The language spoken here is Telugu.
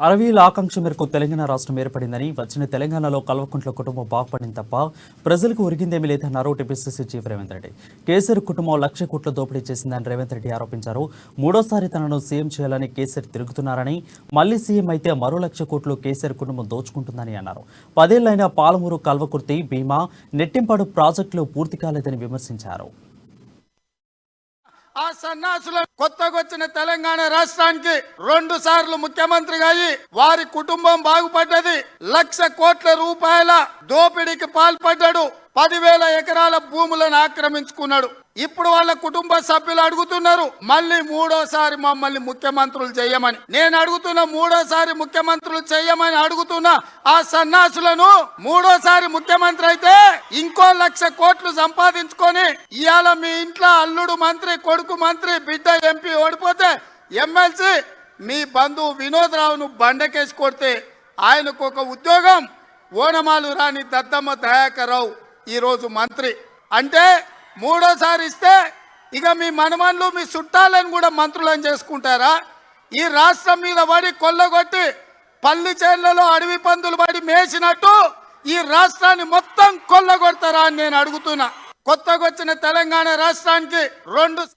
అరవీల ఆకాంక్ష మేరకు తెలంగాణ రాష్ట్రం ఏర్పడిందని వచ్చిన తెలంగాణలో కల్వకుంట్ల కుటుంబం బాగుపడింది తప్ప ప్రజలకు ఒరిగిందేమీ లేదన్నారు టీపీసీసీ చీఫ్ రేవంత్ రెడ్డి. కేసీఆర్ కుటుంబం 1,00,000 కోట్ల దోపిడీ చేసిందని రేవంత్ రెడ్డి ఆరోపించారు. మూడోసారి తనను సీఎం చేయాలని కేసీఆర్ తిరుగుతున్నారని, మళ్లీ సీఎం అయితే మరో 1,00,000 కోట్లు కేసీఆర్ కుటుంబం దోచుకుంటుందని అన్నారు. 10 ఏళ్లైనా పాలమూరు, కల్వకుర్తి, భీమా, నెట్టింపాడు ప్రాజెక్టులు పూర్తి కాలేదని విమర్శించారు. ఆ సన్నాసుల కొత్తగొచ్చిన తెలంగాణ రాష్ట్రానికి 2 సార్లు ముఖ్యమంత్రిగా అయ్యి వారి కుటుంబం బాగుపడ్డది. 1,00,000 కోట్ల రూపాయల దోపిడీకి పాల్పడ్డాడు. 10,000 ఎకరాల భూములను ఆక్రమించుకున్నాడు. ఇప్పుడు వాళ్ళ కుటుంబ సభ్యులు అడుగుతున్నారు మళ్ళీ మూడోసారి మమ్మల్ని ముఖ్యమంత్రులు చేయమని. నేను అడుగుతున్న మూడోసారి ముఖ్యమంత్రులు చేయమని అడుగుతున్న ఆ సన్నాసులను, మూడోసారి ముఖ్యమంత్రి అయితే ఇంకో 1,00,000 కోట్లు సంపాదించుకొని ఇవాళ మీ ఇంట్లో అల్లుడు మంత్రి, కొడుకు మంత్రి, బిడ్డ ఎంపీ ఓడిపోతే ఎమ్మెల్సీ మీ బంధువు వినోద్ రావును బండకేసి కొడితే ఆయనకు ఒక ఉద్యోగం, ఓనమాలు రాని దద్దమ్మ దయాకర్ రావు ఈరోజు మంత్రి. అంటే మూడోసారి ఇస్తే ఇక మీ మనమన్లు, మీ చుట్టాలను కూడా మంత్రులను చేసుకుంటారా? ఈ రాష్ట్రం మీద పడి కొల్లగొట్టి పల్లి చేళ్లలో అడవి పందులు పడి మేసినట్టు ఈ రాష్ట్రాన్ని మొత్తం కొల్లగొడతారా అని నేను అడుగుతున్నా. కొత్తగొచ్చిన తెలంగాణ రాష్ట్రానికి 2